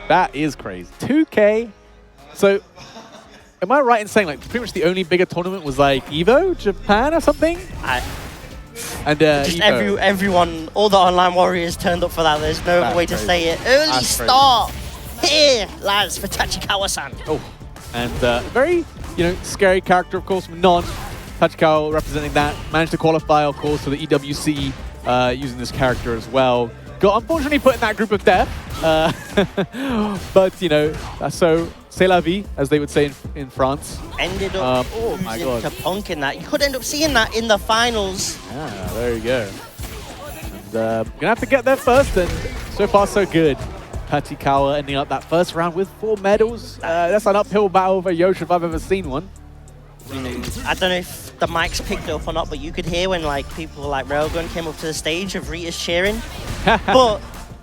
That is crazy. 2K. So, am I right in saying like pretty much the only bigger tournament was like Evo, Japan or something? And just Evo. everyone, all the online warriors turned up for that. There's no other way to say it. Early start here, lads, for Tachikawa-san. Oh, and very, scary character, of course, Manon. Tachikawa representing that. Managed to qualify, of course, for the EWC using this character as well. Got unfortunately put in that group of death. But, so c'est la vie, as they would say in France. Ended up to punk in that. You could end up seeing that in the finals. Yeah, there you go. And going to have to get there first, and so far so good. Tachikawa ending up that first round with 4 medals. That's an uphill battle for Yosh if I've ever seen one. I don't know if the mics picked up or not, but you could hear when people like Railgun came up to the stage of Rita's cheering. But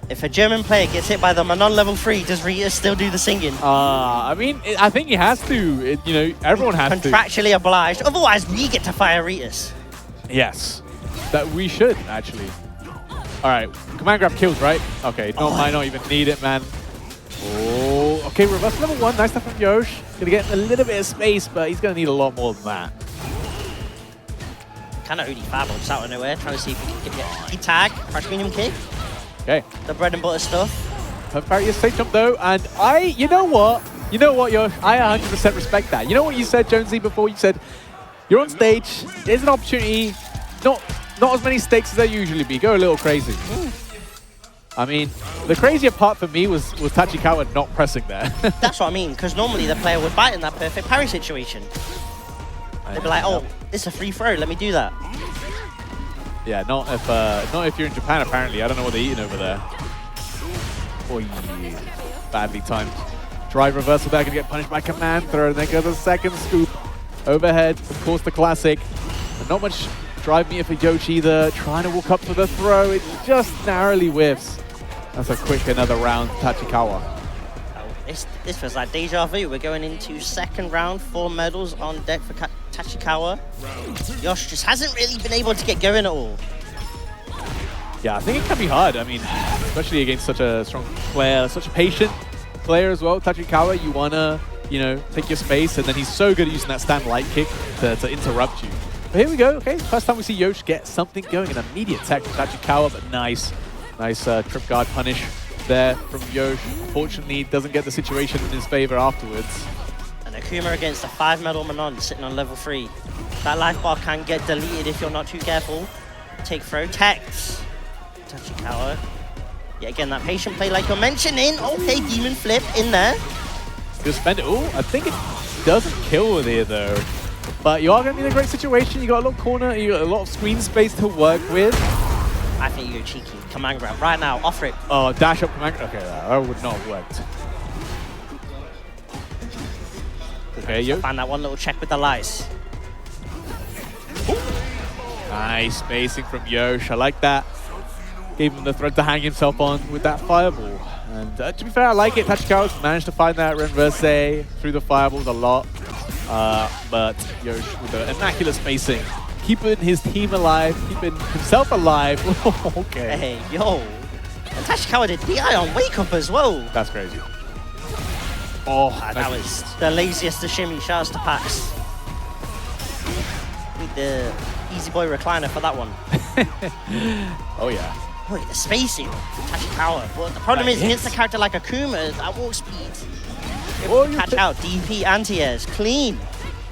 if a German player gets hit by the Manon level 3, does Rita still do the singing? I mean, I think he has to. Everyone has to. Contractually obliged. Otherwise, we get to fire Ritas. Yes, that we should actually. All right, command grab kills, right? Okay, might not even need it, man. Oh, okay, reverse level 1. Nice stuff from Yosh. Gonna get a little bit of space, but he's gonna need a lot more than that. Kind of Udi Fabo just out of nowhere, trying to see if he can get a tag, crash medium kick. Okay. The bread and butter stuff. Perfect safe jump though, and you know what, Yosh? I 100% respect that. You know what you said, Jonesy, before? You said you're on stage. There's an opportunity. Not as many stakes as there usually be. Go a little crazy. I mean, the crazier part for me was Tachikawa not pressing there. That's what I mean, because normally the player would bite in that perfect parry situation. They'd be like, oh, it's a free throw, let me do that. Yeah, not if you're in Japan, apparently. I don't know what they're eating over there. Oh, yeah. Badly timed. Drive reversal there, gonna get punished by command throw, and then goes a second scoop. Overhead, of course, the classic. But not much drive meter for Yosh either. Trying to walk up for the throw, it just narrowly whiffs. That's a quick another round, Tachikawa. This feels like deja vu. We're going into second round, 4 medals on deck for Tachikawa. Yosh just hasn't really been able to get going at all. Yeah, I think it can be hard. I mean, especially against such a strong player, such a patient player as well. Tachikawa, you wanna, take your space, and then he's so good at using that stand light kick to interrupt you. But here we go. Okay, first time we see Yosh get something going. An immediate tech from Tachikawa, but nice trip guard punish there from Yosh. Unfortunately, doesn't get the situation in his favor afterwards. And Akuma against a 5 medal Manon sitting on level 3. That life bar can get deleted if you're not too careful. Take throw, text. Tachikawa. Yet again, that patient play like you're mentioning. Okay, demon flip in there. Just spend it. Oh, I think it doesn't kill with here though. But you are going to be in a great situation. You got a little corner, you got a lot of screen space to work with. I think you're cheeky. Command grab right now, offer it. Oh, dash up command. Okay, that would not have worked. Okay, yo. Find that one little check with the lights. Nice spacing from Yosh. I like that. Gave him the thread to hang himself on with that fireball. And to be fair, I like it. Tachikawa's managed to find that renverse through the fireballs a lot. But Yosh with the immaculate spacing. Keeping his team alive, keeping himself alive. Okay. Hey, yo. And Tachikawa did DI on wake up as well. That's crazy. Oh, that was the laziest of shimmy. Shouts to Pax. Need the easy boy recliner for that one. Oh, yeah. Look at the spacing for Tachikawa. But the problem is, against a character like Akuma, at warp speed, able to catch out DP anti-airs clean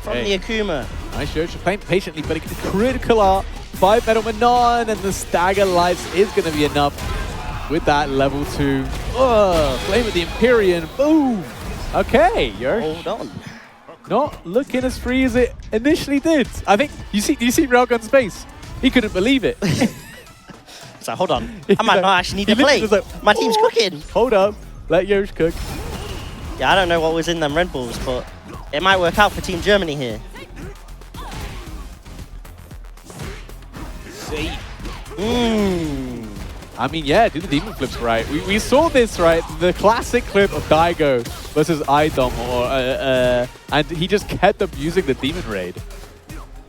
from the Akuma. Nice Yosh playing patiently, but a critical art. 5 medal Manon, and the stagger lights is going to be enough with that level 2. Oh, Flame of the Empyrean. Boom. Okay, Yosh. Hold on. Not looking as free as it initially did. I think, do you see Railgun's face? He couldn't believe it. So hold on. I might not actually need to play. Like, my team's cooking. Hold up. Let Yosh cook. Yeah, I don't know what was in them Red Bulls, but it might work out for Team Germany here. I mean, yeah, do the demon flips right. We saw this, right? The classic clip of Daigo versus Idom, and he just kept abusing the demon raid.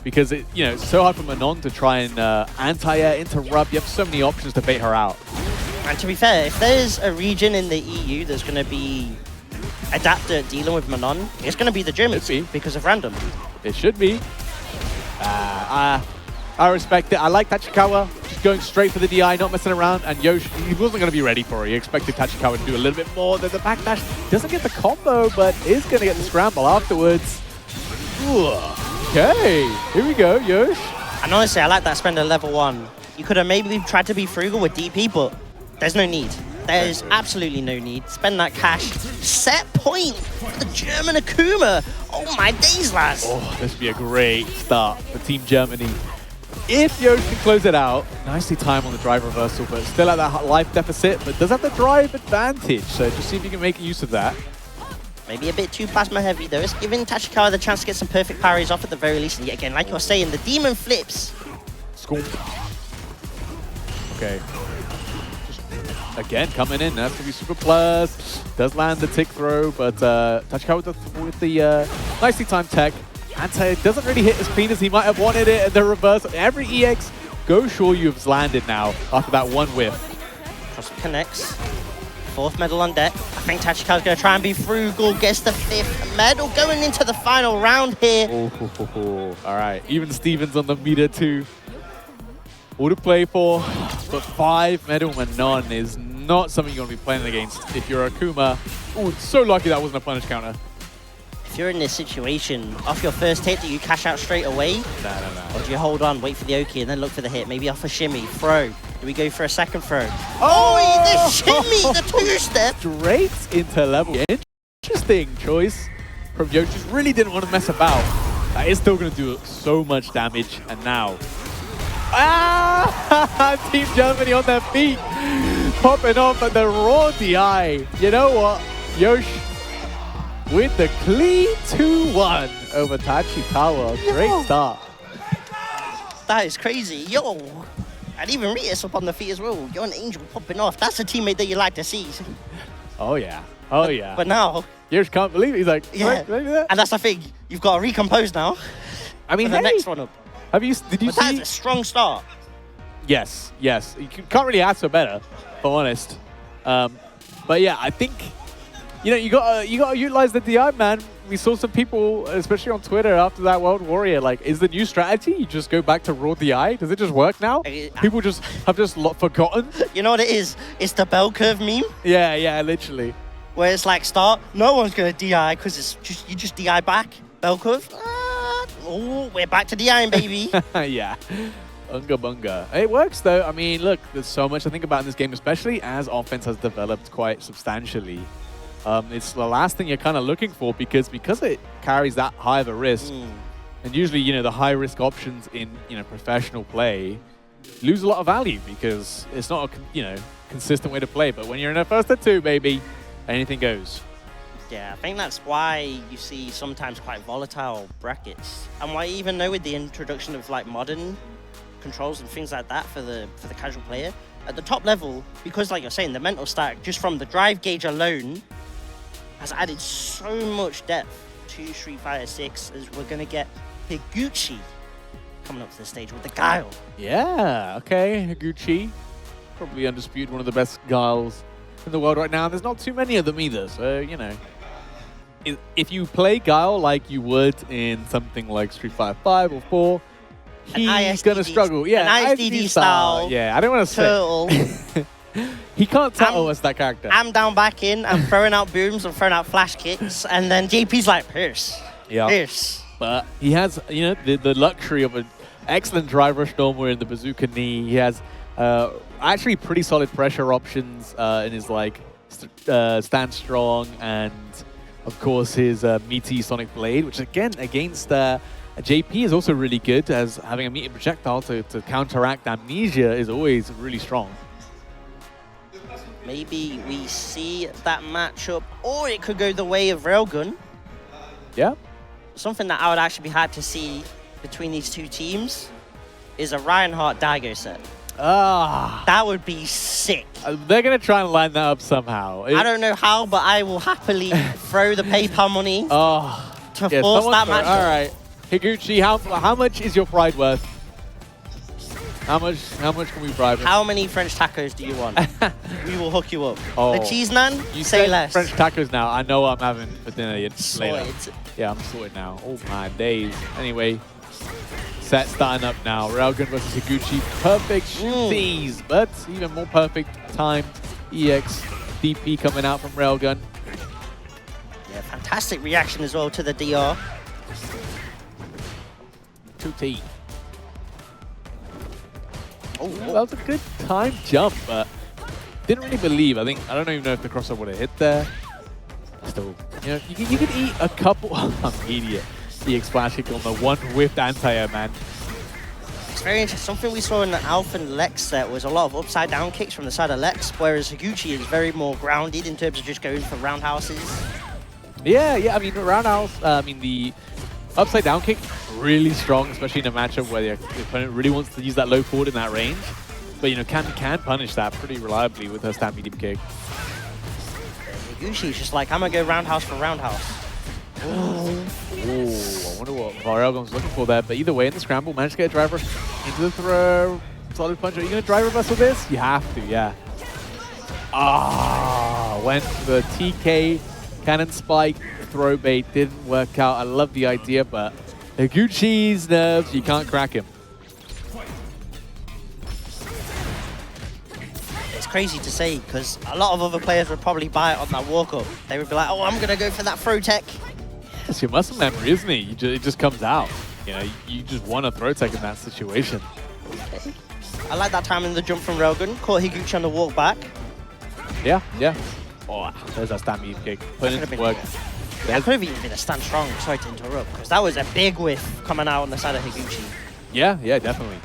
Because it's so hard for Manon to try and anti-air, interrupt. You have so many options to bait her out. And to be fair, if there's a region in the EU that's going to be adept at dealing with Manon, it's going to be the German team because of random. It should be. I respect it. I like Tachikawa. Just going straight for the DI, not messing around. And Yosh, he wasn't going to be ready for it. He expected Tachikawa to do a little bit more. Then the backdash doesn't get the combo, but is going to get the scramble afterwards. Ooh. Okay, here we go, Yosh. And honestly, I like that spend at level 1. You could have maybe tried to be frugal with DP, but there's no need. There is absolutely no need. Spend that cash. Set point for the German Akuma. Oh my days, lads. Oh, this would be a great start for Team Germany. If Yosh can close it out, nicely timed on the drive reversal, but still at that life deficit, but does have the drive advantage. So just see if you can make use of that. Maybe a bit too plasma heavy though. It's giving Tachikawa the chance to get some perfect parries off at the very least. And yet again, like you're saying, the demon flips. Scoop. Okay. Again, coming in, that's going to be super plus. Does land the tick throw, but Tachikawa with the nicely timed tech. Anti doesn't really hit as clean as he might have wanted it at the reverse. Every EX, go sure you've landed now after that one whiff. Cross connects. 4th medal on deck. I think Tachikawa's going to try and be frugal, gets the 5th medal going into the final round here. All right, even Stevens on the meter too. All to play for, but 5 medal Manon is not something you're going to be playing against if you're Akuma. Oh, so lucky that wasn't a punish counter. If you're in this situation, off your first hit, do you cash out straight away? No. Or do you hold on, wait for the Oki, and then look for the hit? Maybe off a shimmy, throw. Do we go for a second throw? Oh, the shimmy, the 2-step! Straight into level. Interesting choice from Yosh. Just really didn't want to mess about. That is still going to do so much damage, and now... Team Germany on their feet, popping off at the raw DI. You know what? Yosh with the clean 2-1 over Tachikawa. Great start. That is crazy. Yo! And even Ritus up on the feet as well. You're an angel popping off. That's a teammate that you like to see. Oh, yeah. Oh, yeah. But now... Yosh can't believe it. He's like, yeah. And that's the thing. You've got to recompose now. I mean, the next one up. Did you see? That's a strong start. Yes. You can't really ask for better, if I'm honest. But yeah, I think you gotta utilize the DI, man. We saw some people, especially on Twitter after that World Warrior, like, is the new strategy you just go back to raw DI? Does it just work now? People have forgotten. You know what it is? It's the bell curve meme. Yeah, literally. Where it's like start, no one's gonna DI because you just DI back. Bell curve. Oh, we're back to DIing, baby. Yeah. Unga bunga. It works, though. I mean, look, there's so much to think about in this game, especially as offense has developed quite substantially. It's the last thing you're kind of looking for because it carries that high of a risk. And usually, the high-risk options in, professional play lose a lot of value because it's not a, consistent way to play. But when you're in a first or two, baby, anything goes. Yeah, I think that's why you see sometimes quite volatile brackets. And why even know with the introduction of like modern controls and things like that for the casual player, at the top level, because like you're saying, the mental stack just from the drive gauge alone has added so much depth to Street Fighter 6 as we're gonna get Higuchi coming up to the stage with the Guile. Yeah, okay, Higuchi. Probably undisputed one of the best Guiles in the world right now. There's not too many of them either, so if you play Guile like you would in something like Street Fighter 5 or 4, he's gonna struggle. Yeah, an ISDD style. Yeah, I don't want to say. He can't tell us that character. I'm down back in. I'm throwing out booms. I'm throwing out flash kicks, and then JP's like Pierce. Yeah. Pierce. But he has, the luxury of an excellent drive rush normal in the bazooka knee. He has actually pretty solid pressure options in his stand strong and. Of course, his meaty Sonic Blade, which again, against JP is also really good, as having a meaty projectile to counteract amnesia is always really strong. Maybe we see that matchup, or it could go the way of Railgun. Yeah. Something that I would actually be happy to see between these two teams is a Reinhardt Daigo set. That would be sick. They're going to try and line that up somehow. I don't know how, but I will happily throw the PayPal money to force that match. All right. Higuchi, how much is your pride worth? How much can we bribe him? How many French tacos do you want? We will hook you up. Oh, the cheese naan, you say said less. French tacos now. I know what I'm having for dinner later. Sorted. Yeah, I'm sorted now. Oh my days. Anyway, set starting up now. Railgun versus Higuchi. Perfect shooties, but even more perfect timed EX DP coming out from Railgun. Yeah, fantastic reaction as well to the DR. 2T. Oh, That was a good time jump, but didn't really believe. I don't even know if the crossover would have hit there. Still, you know, you could eat a couple. I'm an idiot. EX splash kick on the one whiffed anti-air, man. it's very interesting. Something we saw in the Alpha and Lex set was a lot of upside down kicks from the side of Lex, whereas Higuchi is very more grounded in terms of just going for roundhouses. Yeah. I mean, roundhouse. The upside down kick really strong, especially in a matchup where the opponent really wants to use that low forward in that range. But you know, Cammy can punish that pretty reliably with her stand medium kick. Higuchi's just like, I'm gonna go roundhouse for roundhouse. Ooh, I wonder what Railgun's looking for there. But either way, in the scramble, managed to get a driver into the throw. Solid punch. Are you gonna driver bust with this? You have to, yeah. Went for the TK cannon spike. Throw bait didn't work out. I love the idea, but Higuchi's nerves, you can't crack him. It's crazy to say because a lot of other players would probably buy it on that walk up. They would be like, oh, I'm gonna go for that throw tech. It's your muscle memory, isn't it? It just comes out. You know, you just want to throw tech in that situation. I like that time in the jump from Railgun. Caught Higuchi on the walk back. Yeah. Oh, there's that stand medium kick. Put it in work. That could have even been a stand strong, sorry to interrupt, because that was a big whiff coming out on the side of Higuchi. Yeah, definitely.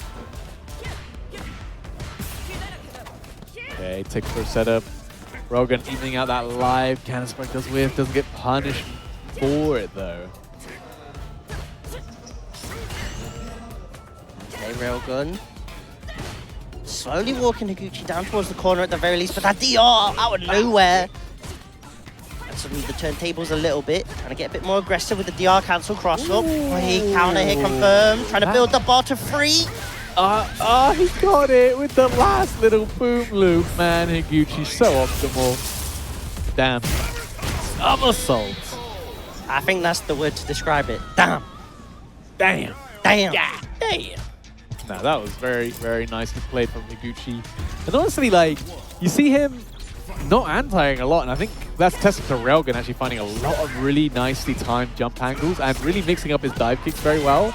Okay, take for a setup. Railgun evening out that live. Cannon spike does whiff, doesn't get punished for it though. Okay, Railgun. Slowly walking Higuchi down towards the corner at the very least, but that DR out of nowhere. Suddenly the turntables a little bit, trying to get a bit more aggressive with the DR cancel cross up. Counter hit confirmed, trying to build the bar to free. He got it with the last little boom loop, man. Higuchi so optimal. Damn. Somersault. I think that's the word to describe it. Damn. Yeah. Damn. No, that was very, very nicely played from Higuchi. And honestly, like, you see him not anti-ing a lot, and I think that's testament to Railgun actually finding a lot of really nicely timed jump angles and really mixing up his dive kicks very well.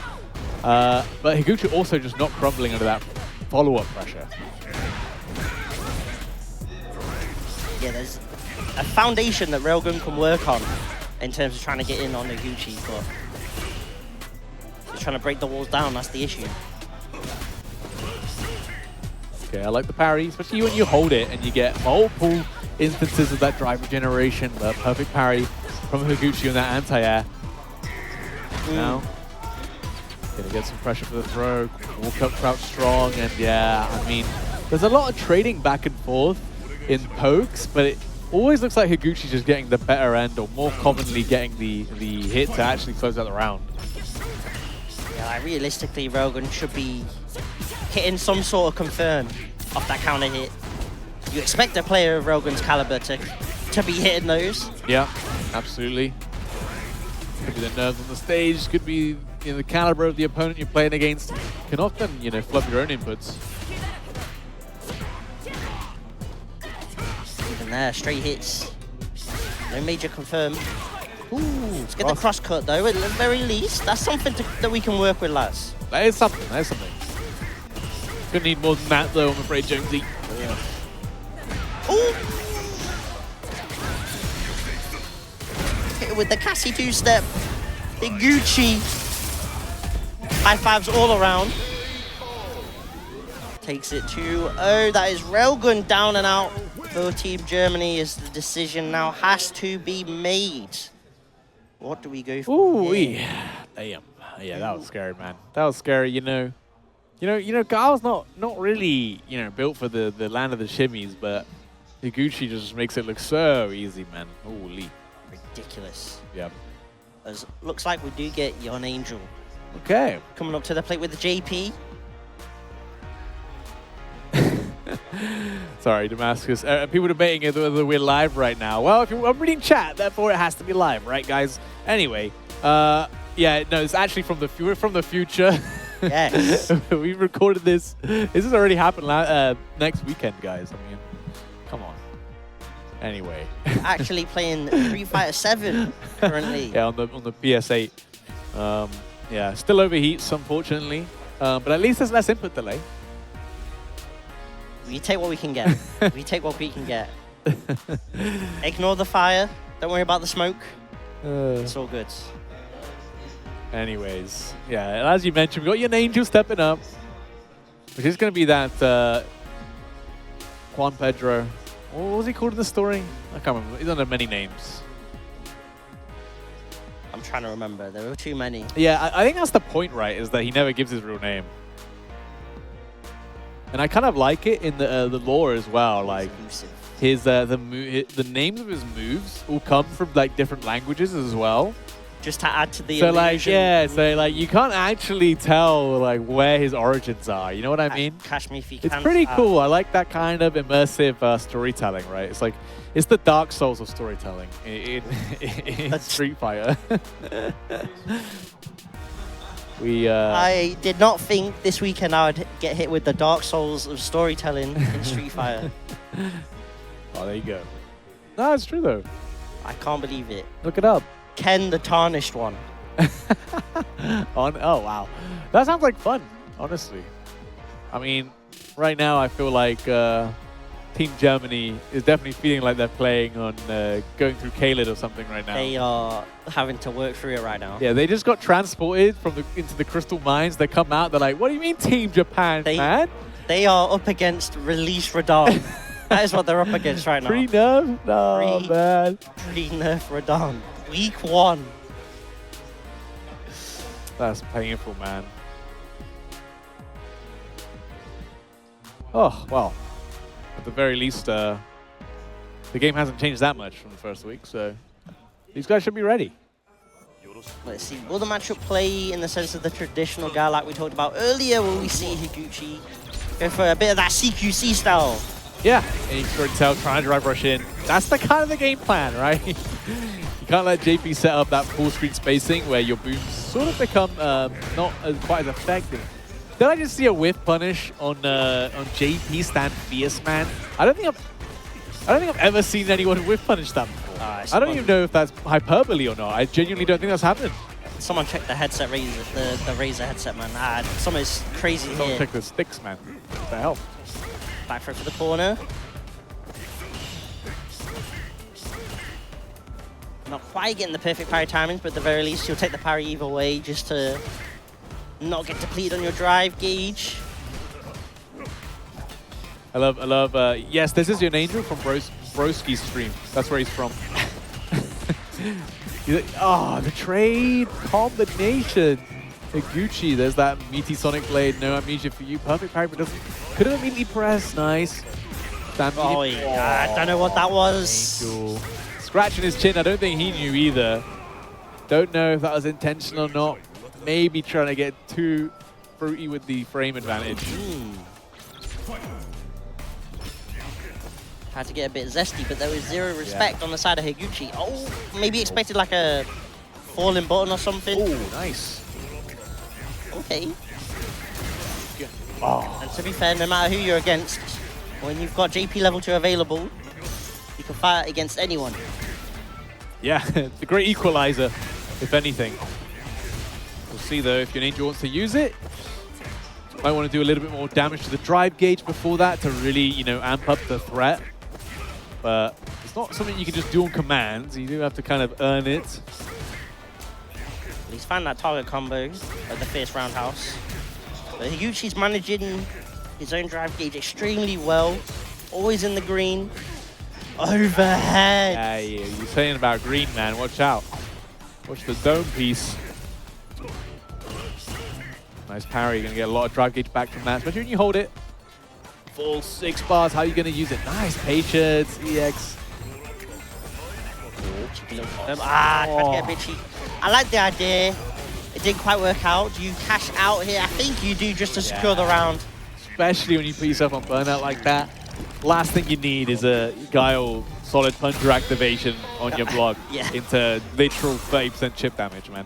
But Higuchi also just not crumbling under that follow-up pressure. Yeah, there's a foundation that Railgun can work on in terms of trying to get in on Higuchi, but he's trying to break the walls down, that's the issue. Okay, I like the parry, especially when you hold it and you get multiple instances of that drive regeneration, the perfect parry from Higuchi on that anti-air. Now, gonna get some pressure for the throw, walk up crouch strong, and yeah, I mean, there's a lot of trading back and forth in pokes, but it always looks like Higuchi's just getting the better end, or more commonly getting the hit to actually close out the round. Yeah, like realistically, Railgun should be hitting some sort of confirm off that counter hit. You expect a player of Railgun's caliber to be hitting those. Yeah, absolutely. Could be the nerves on the stage, could be the caliber of the opponent you're playing against. Can often, flub your own inputs. Even there, straight hits. No major confirm. Ooh, let's get the cross cut though, at the very least. That's something that we can work with, lads. That is something, Gonna need more than that though, I'm afraid, Jonesy. Yeah. Ooh! Hit it with the Cassie two-step. Higuchi. High fives all around. Takes it 2-0. That is Railgun down and out for Team Germany as the decision now has to be made. What do we go for? Ooh, damn. Yeah, that was scary, man. That was scary, Guile's not really, built for the land of the shimmies, but Higuchi just makes it look so easy, man. Holy. Ridiculous. Yep. As looks like we do get Yonangel. Okay. Coming up to the plate with the JP. Sorry, Damascus. People debating whether we're live right now. Well, I'm reading chat, therefore it has to be live, right, guys? Anyway, yeah, no, it's actually from the future. Yes. We recorded this. This has already happened next weekend, guys. I mean, come on. Anyway. Actually playing Street Fighter 7 currently. Yeah, on the PS8. Yeah, still overheats, unfortunately. But at least there's less input delay. We take what we can get. We take what we can get. Ignore the fire. Don't worry about the smoke. It's all good. Anyways, yeah, as you mentioned, we got Yonangel stepping up, which is going to be that Juan Pedro. What was he called in the story? I can't remember. He's under many names. I'm trying to remember. There were too many. Yeah, I think that's the point, right? Is that he never gives his real name. And I kind of like it in the lore as well. Like his the names of his moves all come from like different languages as well. Just to add to the so illusion. Like yeah, so like you can't actually tell like where his origins are. You know what I mean? Catch me if you It's can. pretty cool. I like that kind of immersive storytelling, right? It's like it's the Dark Souls of storytelling in Street Fighter. I did not think this weekend I would get hit with the Dark Souls of storytelling in Street Fighter. Oh, there you go. No, it's true though. I can't believe it. Look it up. Ken the Tarnished one. Oh, wow. That sounds like fun, honestly. I mean, right now I feel like Team Germany is definitely feeling like they're playing on going through Kaled or something right now. They are having to work through it right now. Yeah, they just got transported from into the Crystal Mines. They come out, they're like, what do you mean Team Japan, man? They are up against Release Radon. That is what they're up against right now. Pre-nerf? No, man. Pre-nerf Radon. Week 1. That's painful, man. Oh, well. At the very least, the game hasn't changed that much from the first week, so these guys should be ready. Let's see. Will the matchup play in the sense of the traditional guy like we talked about earlier? Will we see Higuchi go for a bit of that CQC style? Yeah, and you can tell trying to drive rush in. That's the kind of the game plan, right? You can't let JP set up that full screen spacing where your booms sort of become not quite as effective. Did I just see a whiff punish on JP stand fierce, man? I don't think I've ever seen anyone whiff punish that before. I don't even know if that's hyperbole or not. I genuinely don't think that's happened. Someone check the headset, the Razer headset, man. Something's crazy Someone here. check the sticks, man. What the hell? Back throw for the corner. Not quite getting the perfect parry timings, but at the very least, you'll take the parry either way just to not get depleted on your drive gauge. I love, yes, this is Yonangel from Broski's stream. That's where he's from. Oh, the trade combination. Higuchi, there's that meaty Sonic Blade, no amnesia for you. Perfect parry, but could have immediately pressed. Nice. Oh, yeah, I don't know what that was. Angel. Scratching his chin, I don't think he knew either. Don't know if that was intentional or not. Maybe trying to get too fruity with the frame advantage. Had to get a bit zesty, but there was zero respect on the side of Higuchi. Oh, maybe expected like a falling button or something. Oh, nice. Okay. Oh. And to be fair, no matter who you're against, when you've got JP level 2 available, you can fight against anyone. Yeah, the great equalizer, if anything. We'll see though if Yonangel wants to use it. Might want to do a little bit more damage to the drive gauge before that to really, you know, amp up the threat. But it's not something you can just do on command. You do have to kind of earn it. He's found that target combo at the fierce roundhouse. But Higuchi's managing his own drive gauge extremely well. Always in the green. Overhead. Yeah, you're saying about green, man. Watch out. Watch the dome piece. Nice parry. You're going to get a lot of drive gauge back from that, especially when you hold it. Full 6 bars. How are you going to use it? Nice patience. EX. Tried to get a bit cheap. I like the idea. It didn't quite work out. Do you cash out here? I think you do just to secure the round. Especially when you put yourself on burnout like that. last thing you need is a Guile solid plunger activation on your block into literal 30% chip damage, man.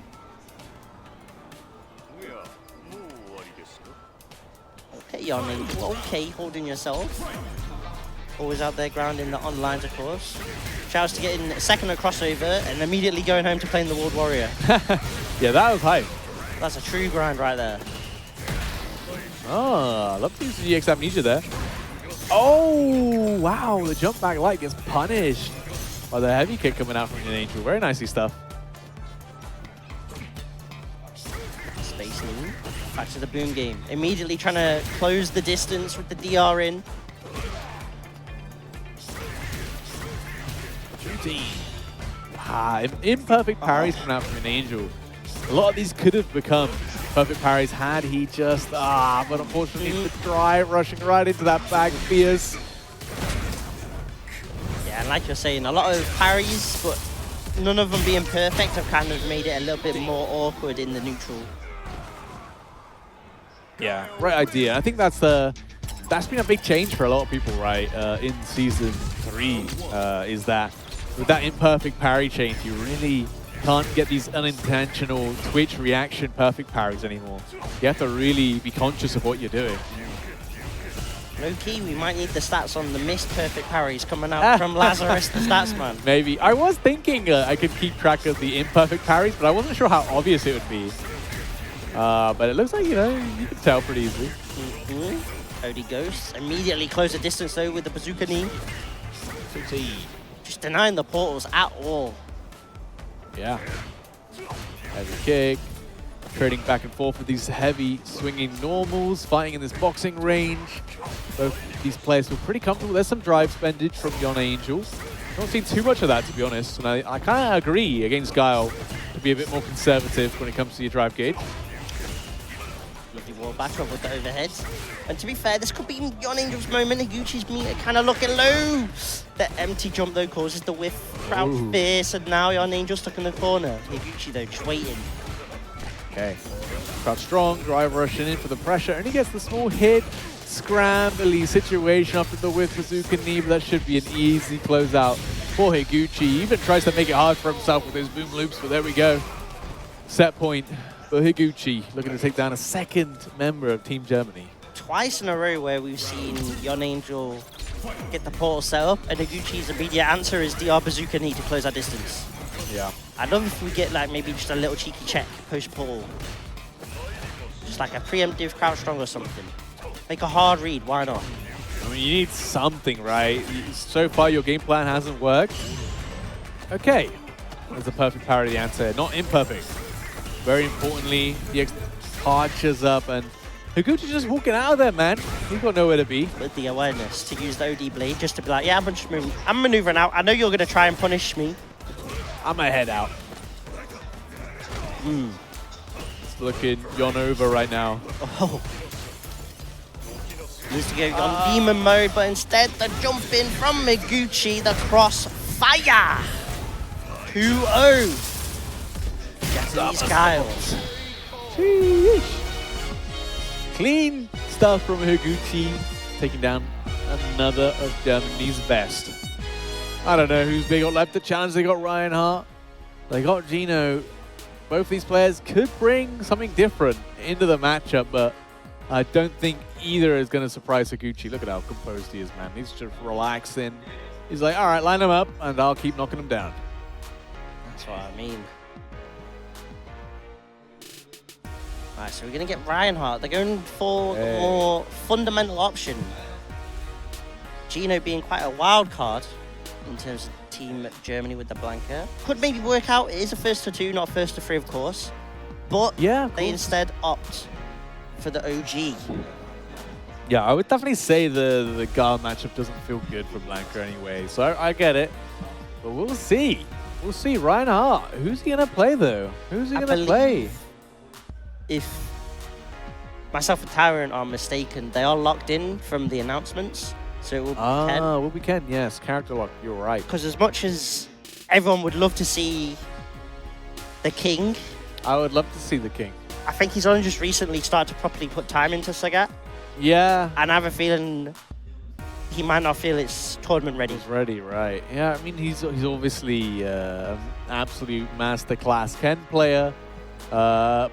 Okay, Yonangel, okay, holding yourself. Always out there grounding the onlines, of course. Shouts to getting a second at crossover and immediately going home to playing the World Warrior. Yeah, that was hype. That's a true grind right there. Oh, I love to use the GX Amnesia there. Oh, wow, the jump back light gets punished by the heavy kick coming out from Yonangel. Very nicely stuff. Space knee. Back to the boom game. Immediately trying to close the distance with the DR in. Wow, imperfect parries coming out from Yonangel. A lot of these could have become perfect parries had he just, but unfortunately the drive rushing right into that bag fierce. Yeah, and like you're saying, a lot of parries, but none of them being perfect have kind of made it a little bit more awkward in the neutral. Yeah, right idea. I think that's been a big change for a lot of people, right? In Season 3, is that with that imperfect parry change, you really can't get these unintentional twitch reaction perfect parries anymore. You have to really be conscious of what you're doing. Low key, we might need the stats on the missed perfect parries coming out from Lazarus, the stats man. Maybe. I was thinking I could keep track of the imperfect parries, but I wasn't sure how obvious it would be. But it looks like, you know, you can tell pretty easily. Odie Ghost immediately close the distance though with the bazooka knee. Just denying the portals at all. Yeah. Heavy kick. Trading back and forth with these heavy swinging normals, fighting in this boxing range. Both these players feel pretty comfortable. There's some drive spendage from Yonangel. Not seen too much of that, to be honest. And I kind of agree against Guile to be a bit more conservative when it comes to your drive gauge. Lovely wall back up with the overhead. And to be fair, this could be Yonangel's moment. Higuchi's meter kind of looking low. The empty jump though causes the whiff. Crouch fierce, and now Yonangel stuck in the corner. Higuchi though just waiting. Okay. Crouch strong, drive rushing in for the pressure. Only gets the small hit. Scrambly situation after the whiff bazooka knee, but that should be an easy closeout for Higuchi. He even tries to make it hard for himself with those boom loops, but there we go. Set point for Higuchi, looking to take down a second member of Team Germany. Twice in a row where we've seen Yonangel get the portal set up, and Higuchi's immediate answer is DR bazooka knee to close our distance. Yeah. I'd love if we get like maybe just a little cheeky check post portal. Just like a preemptive crouch strong or something. Make a hard read, why not? I mean, you need something, right? So far, your game plan hasn't worked. Okay. There's a perfect parry of the answer. Not imperfect. Very importantly, the arches up, and Higuchi just walking out of there, man. He's got nowhere to be. With the awareness to use the OD blade, just to be like, yeah, I'm maneuvering out. I know you're going to try and punish me. I'm gonna head out. It's looking Yon over right now. Oh. Needs to go on demon mode, but instead the jump in from Higuchi, the cross fire. 2-0. Japanese Guiles. Clean stuff from Higuchi, taking down another of Germany's best. I don't know who's they got left to challenge. They got Ryan Hart. They got Gino. Both these players could bring something different into the matchup, but I don't think either is going to surprise Higuchi. Look at how composed he is, man. He's just relaxing. He's like, all right, line him up, and I'll keep knocking him down. That's what I mean. Right, so we're going to get Ryan Hart. They're going for the more fundamental option. Gino being quite a wild card in terms of Team Germany with the Blanka. Could maybe work out. It is a first to 2, not first to 3, of course. But they instead opt for the OG. Yeah, I would definitely say the guard matchup doesn't feel good for Blanka anyway. So I get it. But we'll see. We'll see. Ryan Hart. Who's he going to play, though? Who's he going to play? If myself and Tyrant are mistaken, they are locked in from the announcements. So it will be Ken. Will be Ken, yes. Character lock, you're right. Because as much as everyone would love to see the King, I would love to see the King. I think he's only just recently started to properly put time into Sagat. Yeah. And I have a feeling he might not feel it's tournament ready. He's ready, right? Yeah, I mean he's obviously an absolute masterclass Ken player, but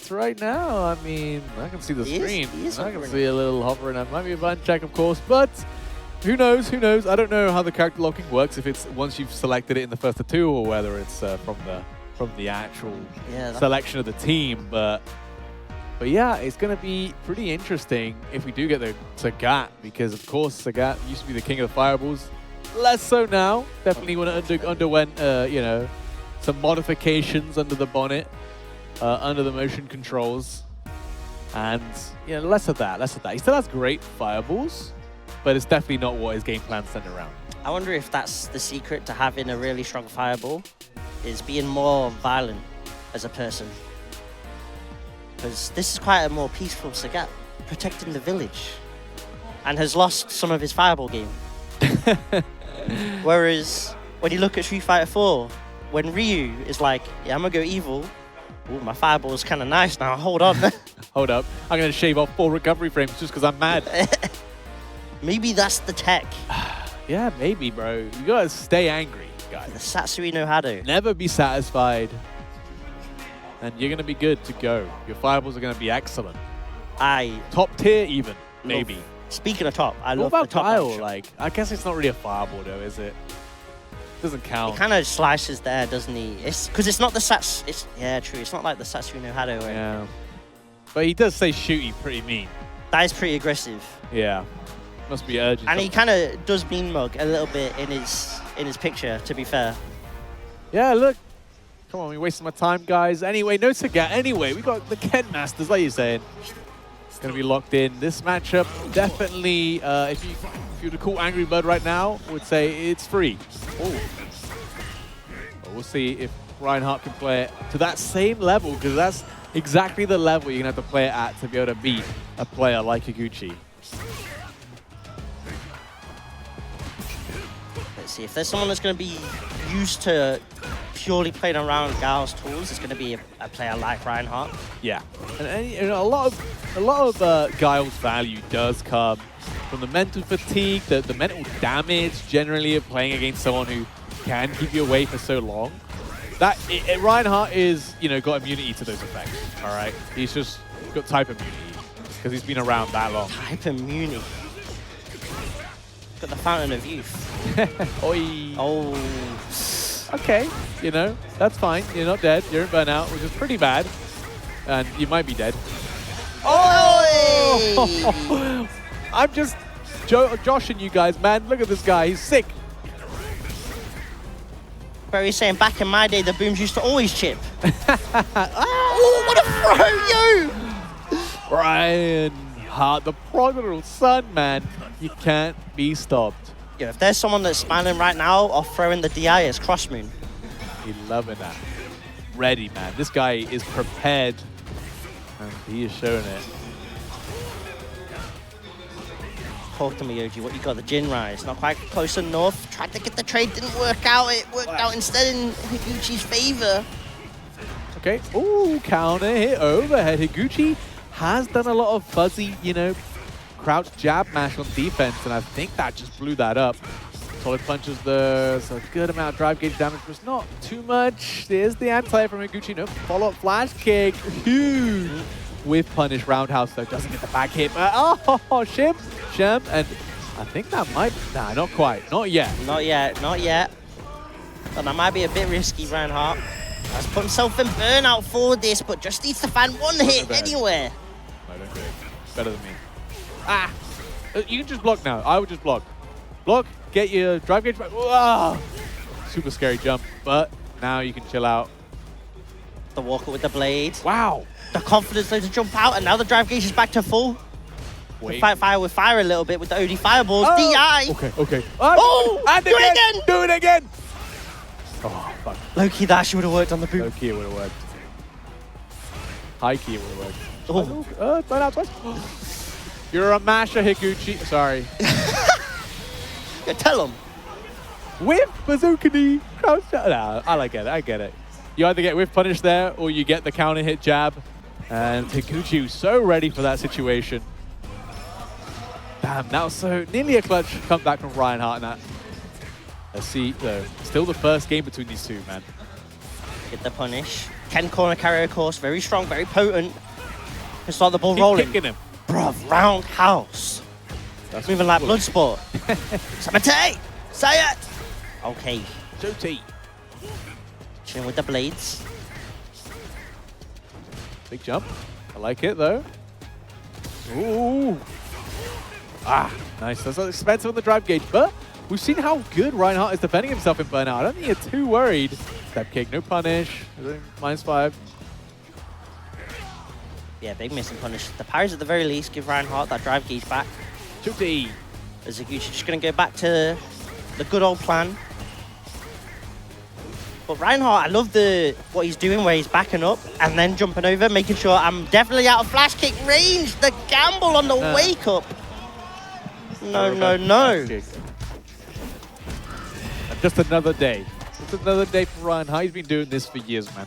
right now, I mean, I can see the screen. I can see a little hovering. That might be a button check, of course, but who knows? Who knows? I don't know how the character locking works. If it's once you've selected it in the first of two, or whether it's from the actual selection of the team, but yeah, it's going to be pretty interesting if we do get the Sagat, because of course Sagat used to be the king of the fireballs. Less so now. Definitely underwent you know, some modifications under the bonnet, under the motion controls, and you know, less of that. He still has great fireballs, but it's definitely not what his game plan centered around. I wonder if that's the secret to having a really strong fireball, is being more violent as a person. Because this is quite a more peaceful Sagat, protecting the village, and has lost some of his fireball game. Whereas when you look at Street Fighter 4, when Ryu is like, yeah, I'm gonna go evil, ooh, my fireball is kind of nice now, hold on. Hold up, I'm gonna shave off 4 recovery frames just because I'm mad. Maybe that's the tech. Yeah, maybe, bro. You gotta stay angry, guys. The Satsui no Hado. Never be satisfied. And you're going to be good to go. Your fireballs are going to be excellent. Top tier even, maybe. Speaking of top, I love the top. Guile? Like, I guess it's not really a fireball though, is it? Doesn't count. He kind of slices there, doesn't he? It's because it's not the Sats. Yeah, true. It's not like the Satsui no Hado. Yeah. But he does say shooty pretty mean. That is pretty aggressive. Yeah. Must be urgent. And he kind of does mean mug a little bit in his picture, to be fair. Yeah, look. Come on, we're wasting my time, guys. Anyway, no Sagat. Anyway, we got the Ken Masters, like you're saying. It's going to be locked in. This matchup, definitely, if you were to call Angry Bird right now, would say it's free. Oh. But we'll see if Reinhardt can play it to that same level, because that's exactly the level you're going to have to play it at to be able to beat a player like Higuchi. Let's see, if there's someone that's going to be used to purely playing around Guile's tools, it's going to be a player like Reinhardt. Yeah, and a lot of Guile's value does come from the mental fatigue, the mental damage generally of playing against someone who can keep you away for so long. Reinhardt is, you know, got immunity to those effects. All right, he's just got type immunity because he's been around that long. Type immunity. Got the fountain of youth. Oi. Oh. Okay, you know, that's fine. You're not dead. You're in burnout, which is pretty bad. And you might be dead. Oh! I'm just joshing you guys, man. Look at this guy. He's sick. Bro, he's saying back in my day, the booms used to always chip. Oh, what a throw, yo! Reinhardt, the prodigal son, man. You can't be stopped. Yeah, if there's someone that's smiling right now or throwing the DI, it's Crossmoon. He's loving that. Ready, man. This guy is prepared, and he is showing it. Talk to me, Yoji. What you got? The Jin Rise. Not quite close enough. Tried to get the trade, didn't work out. It worked out instead in Higuchi's favor. Okay. Ooh, counter hit overhead. Higuchi has done a lot of fuzzy, you know, crouch jab mash on defense, and I think that just blew that up. Solid punches there, so a good amount of drive gauge damage, but not too much. There's the anti from Higuchi. No, follow-up flash kick. Huge with punish roundhouse, though. Doesn't get the back hit. Oh, Shem, and I think that might, nah, not quite. Not yet. Not yet, not yet. But that might be a bit risky, Reinhardt. Has put himself in burnout for this, but just needs to find one hit anywhere. No, don't do it. Better than me. Ah! You can just block now. I would just block. Block, get your drive gauge back. Whoa! Super scary jump, but now you can chill out. The walker with the blade. Wow! The confidence though to jump out, and now the drive gauge is back to full. Wait. Fight fire with fire a little bit with the OD fireballs. Oh. DI! Okay. Oh! And do it again! Do it again! Oh, fuck. Low-key, that actually would have worked on the boot. Low-key, it would have worked. High-key, it would have worked. Oh. Burn out twice. You're a masher, Higuchi. Sorry. Yeah, tell him. Whiff, bazooka knee, crouch jab. Nah, I get it. You either get whiff punish there, or you get the counter hit jab. And Higuchi was so ready for that situation. Damn, that was so nearly a clutch comeback from Ryan Hart in that. Let's see, though. Still the first game between these two, man. Get the punish. 10 corner carry, of course. Very strong, very potent. Can start the ball Keep rolling. kicking him. Bruv, roundhouse. That's moving like cool. Bloodsport. Samate! Say it! Okay. Joti. Chilling with the blades. Big jump. I like it, though. Ooh. Ah, nice. That's expensive on the drive gauge, but we've seen how good Reinhardt is defending himself in Burnout. I don't think you're too worried. Step kick, no punish. -5. Yeah, big missing punish. The parries at the very least give Reinhardt that drive gauge back. Joti. As Higuchi just going to go back to the good old plan. But Reinhardt, I love what he's doing where he's backing up and then jumping over, making sure I'm definitely out of flash kick range. The gamble on the wake up. No, no, no. And just another day. Just another day for Reinhardt. He's been doing this for years, man.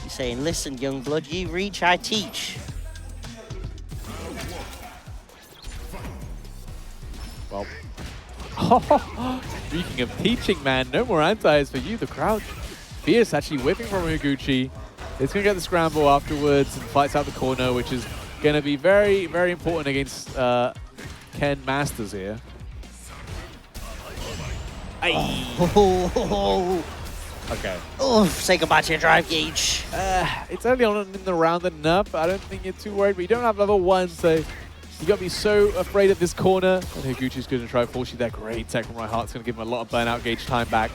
He's saying, listen, young blood, you reach, I teach. Well, speaking of teaching, man, no more anti-airs for you. The crouch. Fierce actually whipping from Higuchi. It's going to get the scramble afterwards and fights out the corner, which is going to be very, very important against Ken Masters here. Oh. Okay. Oh, say goodbye to your drive gauge. It's early on in the round enough. I don't think you're too worried, but you don't have level 1, so you got to be so afraid of this corner. And Higuchi's going to try to force you that great tech from Reinhardt's going to give him a lot of burnout gauge time back.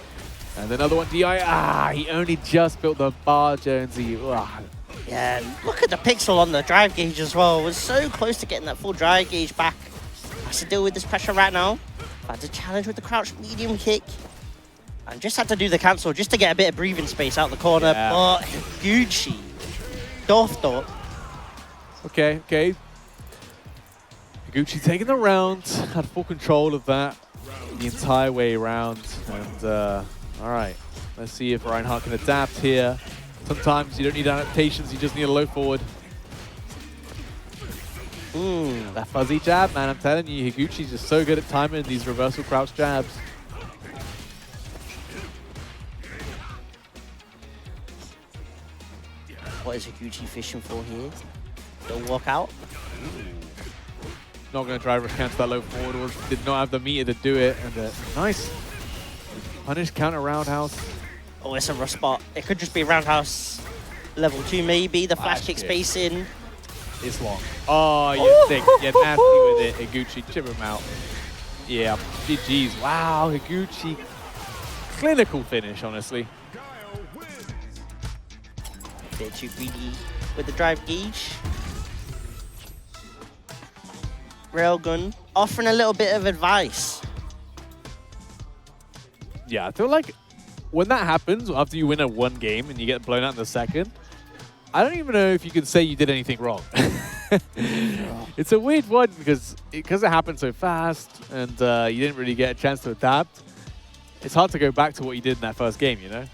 And another one, DI. He only just built the bar, Jonesy. Yeah, look at the pixel on the drive gauge as well. Was so close to getting that full drive gauge back. Has to deal with this pressure right now. Had to challenge with the crouch medium kick. And just had to do the cancel just to get a bit of breathing space out the corner. Yeah. But Higuchi, doffed up. Okay. Higuchi taking the round. Had full control of that the entire way around. And, all right. Let's see if Reinhardt can adapt here. Sometimes you don't need adaptations, you just need a low forward. That fuzzy jab, man, I'm telling you, Higuchi's just so good at timing these reversal crouch jabs. What is Higuchi fishing for here? Don't walk out. Not going to try rush cancel that low forward, did not have the meter to do it. And nice. Punish counter roundhouse. Oh, it's a rough spot. It could just be roundhouse level 2 maybe. The flash kick spacing. It's long. Oh, you're thick. You're nasty with it, Higuchi. Chip him out. Yeah, GG's. Wow, Higuchi. Clinical finish, honestly. Bit too greedy with the drive gauge. Railgun offering a little bit of advice. Yeah, I feel like when that happens, after you win a one game and you get blown out in the second, I don't even know if you can say you did anything wrong. It's a weird one because it happened so fast and you didn't really get a chance to adapt. It's hard to go back to what you did in that first game, you know?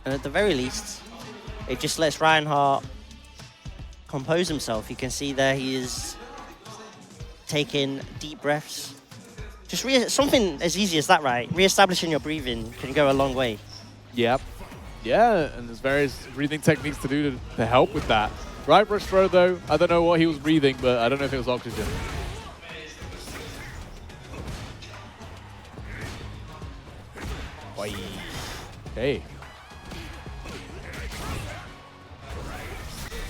And at the very least, it just lets Reinhardt compose himself. You can see there he is taking deep breaths. Just something as easy as that, right? Re-establishing your breathing can go a long way. Yep. Yeah, and there's various breathing techniques to do to help with that. Right brush throw, though, I don't know what he was breathing, but I don't know if it was oxygen. Oi. Okay.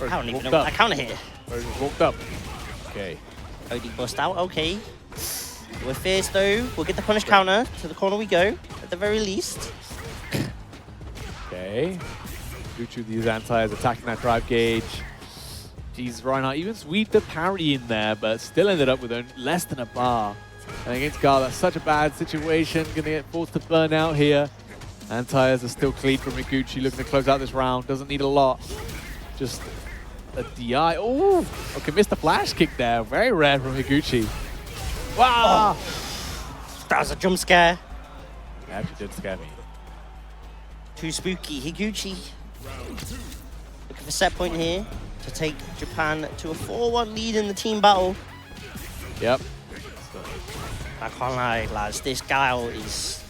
I don't even know what that counter hit. Walked up. Okay. OD bust out, okay. We're fierce though. We'll get the punish counter. To the corner we go, at the very least. Okay. Higuchi these anti-airs attacking that drive gauge. Jeez, Reinhardt even sweeped the parry in there, but still ended up with less than a bar. And against Guile, that's such a bad situation. Gonna get forced to burn out here. Anti-airs are still clean from Higuchi, looking to close out this round. Doesn't need a lot. Just a DI. Oh, okay, missed the flash kick there. Very rare from Higuchi. Wow! Oh, that was a jump scare. It actually did scare me. Too spooky. Higuchi Looking for set point here to take Japan to a 4-1 lead in the team battle. Yep. I can't lie, lads. This Guile is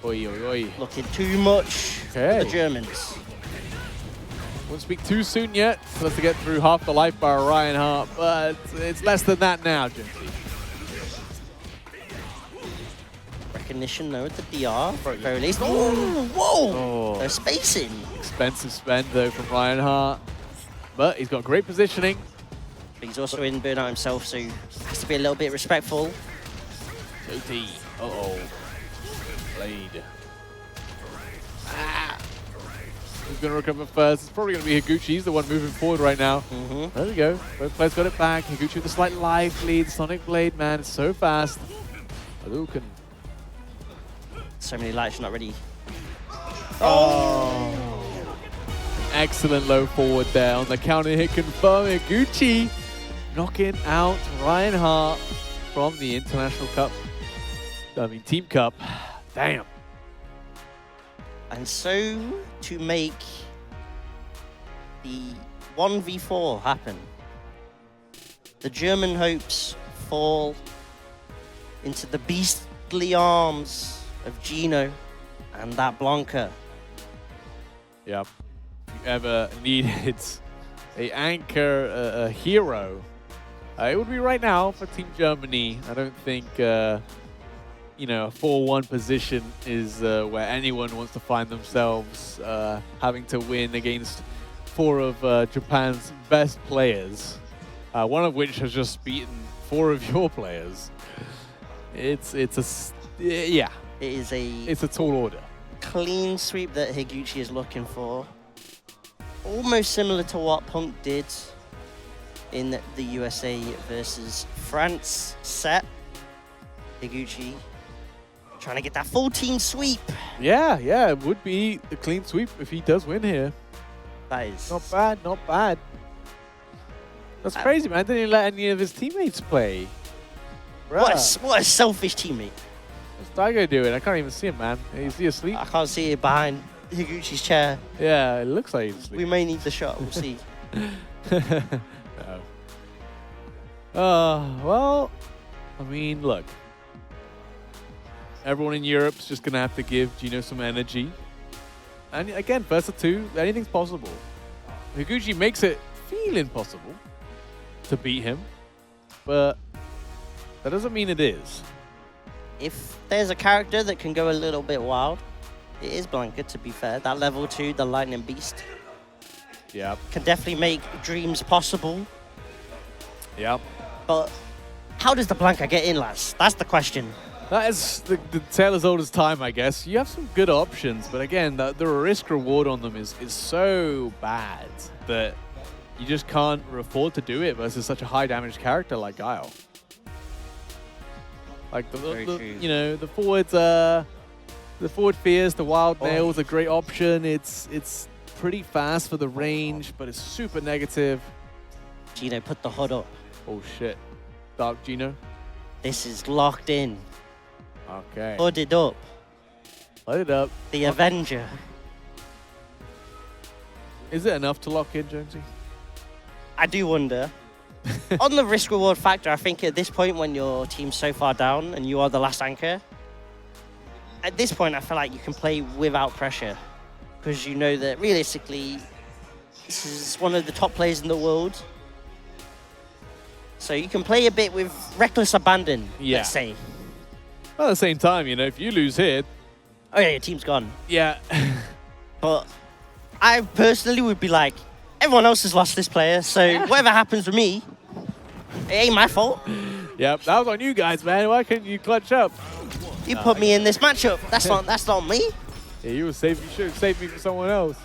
looking too much for the Germans. Won't speak too soon yet. So let's get through half the life bar Ryan Hart, but it's less than that now, Jimsy. Recognition though at the DR, for at very least. Oh, whoa! Oh. They're spacing. Expensive spend though from Ryan Hart, but he's got great positioning. But he's also in burnout himself, so he has to be a little bit respectful. OT. Uh-oh. Blade. Ah. Who's going to recover first? It's probably going to be Higuchi. He's the one moving forward right now. There we go. Both players got it back. Higuchi with a slight life lead. Sonic Blade, man, it's so fast. Hadouken. So many lights, you're not ready. Oh. Excellent low forward there on the counter hit confirm. Higuchi knocking out Ryan Hart from the International Cup. Team Cup. Damn. And so, to make the 1v4 happen, the German hopes fall into the beastly arms of Gino and that Blanka. Yep. If you ever needed a anchor, a hero, it would be right now for Team Germany. I don't think you know, a 4-1 position is where anyone wants to find themselves having to win against 4 of Japan's best players, one of which has just beaten 4 of your players. It's a tall order. Clean sweep that Higuchi is looking for. Almost similar to what Punk did in the USA versus France set. Higuchi trying to get that full team sweep. Yeah, it would be the clean sweep if he does win here. That is not bad, not bad. That's crazy, man. Didn't he let any of his teammates play? What a selfish teammate. What's Daigo doing? I can't even see him, man. Is he asleep? I can't see it behind Higuchi's chair. Yeah, it looks like he's asleep. We may need the shot. We'll see. No. Well, I mean, look. Everyone in Europe's just going to have to give Gino some energy. And again, first of 2, anything's possible. Higuchi makes it feel impossible to beat him, but that doesn't mean it is. If there's a character that can go a little bit wild, it is Blanka, to be fair. That level 2, the Lightning Beast. Yeah. Can definitely make dreams possible. Yeah. But how does the Blanka get in, lads? That's the question. That is the tale as old as time, I guess. You have some good options, but again, the risk reward on them is so bad that you just can't afford to do it versus such a high damage character like Guile. Like you know, the forward fears, the wild nail is a great option. It's pretty fast for the range, but it's super negative. Gino, put the hood up. Oh shit, Dark Gino. This is locked in. Okay. Hooded up. Hooded up. The Avenger. Is it enough to lock in, Jonesy? I do wonder. On the risk-reward factor, I think at this point when your team's so far down and you are the last anchor, at this point I feel like you can play without pressure because you know that realistically this is one of the top players in the world. So you can play a bit with reckless abandon, let's say. Well, at the same time, you know, if you lose here... Oh yeah, your team's gone. Yeah. But I personally would be like, everyone else has lost this player, so whatever happens with me, it ain't my fault. Yep, that was on you guys, man. Why couldn't you clutch up? You put me in this matchup. That's not me. Yeah, you should have saved me for someone else.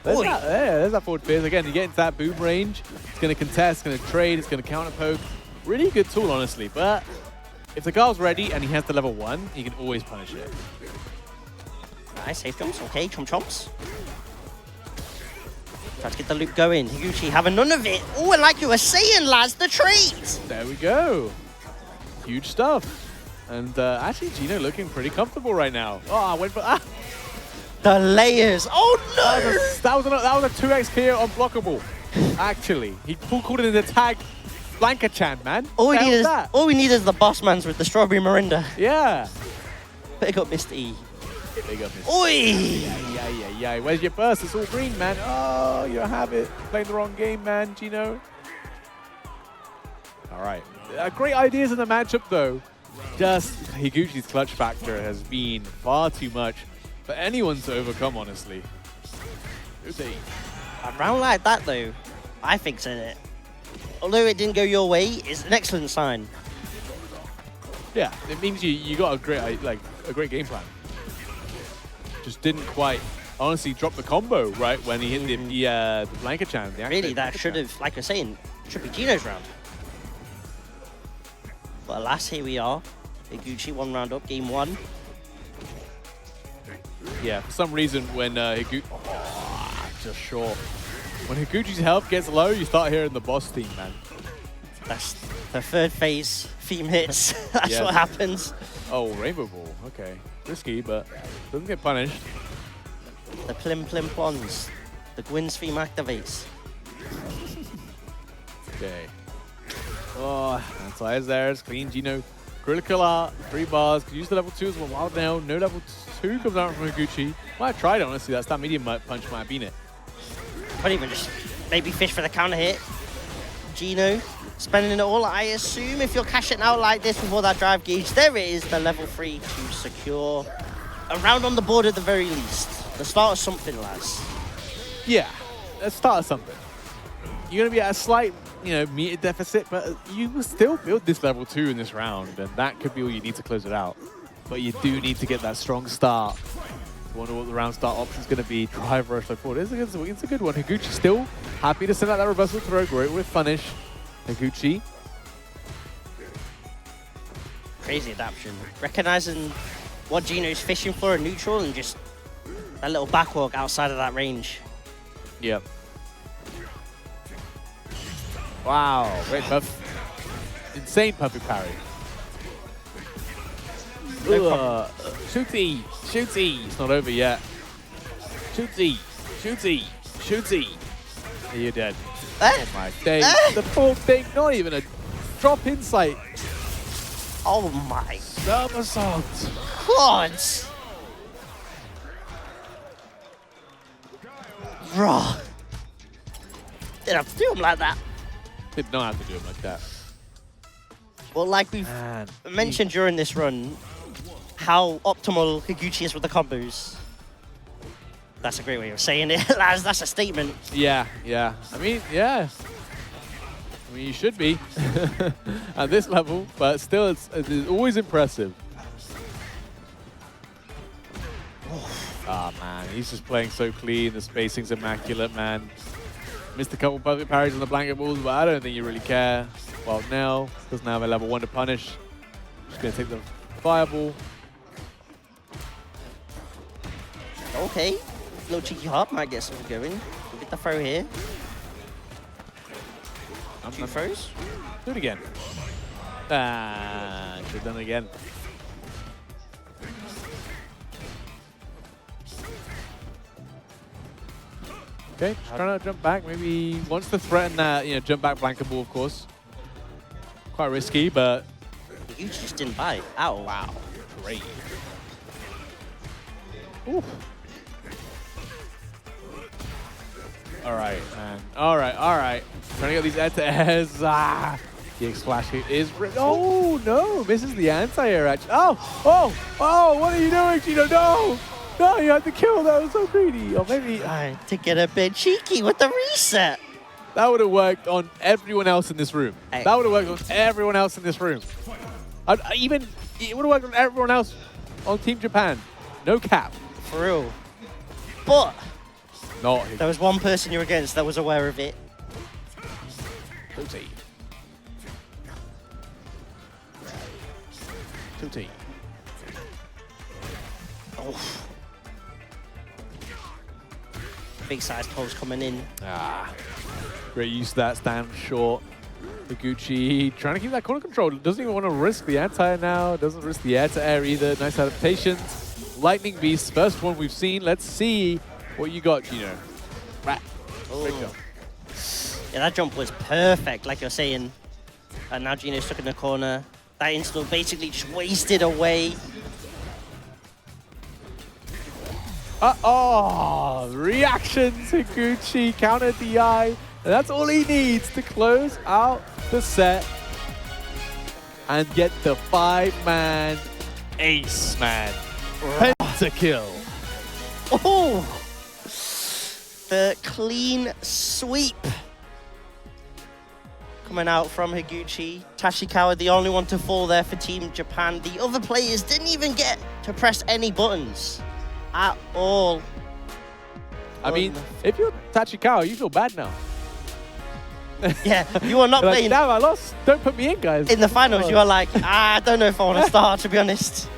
There's that forward fierce. Again, you get into that boom range. It's going to contest, it's going to trade, it's going to counter poke. Really good tool, honestly. But if the Guile's ready and he has the level 1, he can always punish it. Nice, safe jumps. Okay, chomps. Try to get the loop going. Higuchi having none of it. Oh, and like you were saying, lads, the trade. There we go. Huge stuff. And actually, Gino looking pretty comfortable right now. Oh, I went for... The layers. Oh no! That was a 2x clear unblockable. Actually, he called it in the tag. Blanka-chan, man. All we need is the boss mans with the strawberry Mirinda. Yeah. Pick up Mr. E. Big up, Mr. Oi! Yeah. Where's your burst? It's all green, man. Oh, you have it. Playing the wrong game, man, Gino. All right. Great ideas in the matchup, though. Just Higuchi's clutch factor has been far too much for anyone to overcome, honestly. A round like that, though, I fixed it. Although it didn't go your way, it's an excellent sign. Yeah, it means you got a great game plan. Just didn't quite, honestly, drop the combo right when he hit the Blanka-chan. Really, that should have, like I was saying, should be Gino's round. But alas, here we are. Higuchi 1 round up, game 1. Yeah, for some reason when Higuchi, just short. When Higuchi's health gets low, you start hearing the boss theme, man. That's the third phase theme hits. That's what happens. Oh, Rainbow Ball. Okay. Risky, but doesn't get punished. The Plim Plim Plons. The Gwyn's theme activates. Okay. Oh, that's there. It's clean, Gino. Critical art, 3 bars. Could use the level 2 as well. Wild now. No level 2 comes out from Higuchi. Might have tried it, honestly. That medium punch might have been it. But even just maybe fish for the counter hit. Gino spending it all, I assume, if you're cashing out like this before that drive gauge. There it is, the level 3 to secure a round on the board at the very least. The start of something, lads. Yeah, let's start something. You're going to be at a slight, meter deficit, but you will still build this level 2 in this round, and that could be all you need to close it out. But you do need to get that strong start. I wonder what the round start option is going to be. Drive rush like forward. It's a good one. Higuchi still happy to send out that reversal throw. Great with punish. Higuchi. Crazy adaptation. Recognizing what Gino's fishing for a neutral and just that little backwalk outside of that range. Yep. Wow. Great puff. Insane perfect parry. Shooty! Shooty! It's not over yet. Shooty! Shooty! Shooty! You're dead. Oh my days. The poor thing, not even a drop insight. Oh my Somersault. God! Raw. Didn't have to do him like that. Did not have to do him like that. Well, like we've mentioned during this run, how optimal Higuchi is with the combos. That's a great way of saying it, lads. That's a statement. Yeah. I mean, yeah. I mean, you should be at this level, but still, it's always impressive. Man, he's just playing so clean. The spacing's immaculate, man. Missed a couple perfect parries on the blanket balls, but I don't think you really care. Well, now doesn't have a level 1 to punish. Just gonna take the fireball. Okay, little cheeky hop might get something going. We'll get the throw here. 2 throws. Do it again. Should have done it again. Okay, just trying to jump back. Maybe wants to threaten that, jump back blanket ball, of course. Quite risky, but you just didn't buy. Ow! Wow, great. Oof. All right, man. All right. Trying to get these head-to-heads. The X-Flash is... Oh, no. Misses the anti-air, actually. Oh, what are you doing, Gino? No, you had to kill. That was so greedy. Or maybe... to get a bit cheeky with the reset. That would have worked on everyone else in this room. Hey. That would have worked on everyone else in this room. It would have worked on everyone else on Team Japan. No cap. For real. But... Not there was one person you're against that was aware of it. Tutti. Oh. Big size toes coming in. Great use of that stand short. Higuchi trying to keep that corner control. Doesn't even want to risk the anti now. Doesn't risk the air to air either. Nice adaptations. Lightning Beast, first one we've seen. Let's see what you got, Gino. Rat. Great jump. Yeah, that jump was perfect, like you're saying. And now Gino's stuck in the corner. That install basically just wasted away. Reactions, Higuchi, counter DI. And that's all he needs to close out the set and get the 5-man ace, man. Pentakill. Oh! The clean sweep coming out from Higuchi. Tachikawa, the only one to fall there for Team Japan. The other players didn't even get to press any buttons at all. I mean, if you're Tachikawa, you feel bad now. Yeah, you are not like, playing. Damn, I lost. Don't put me in, guys. In the finals, you are like, I don't know if I want to start, to be honest.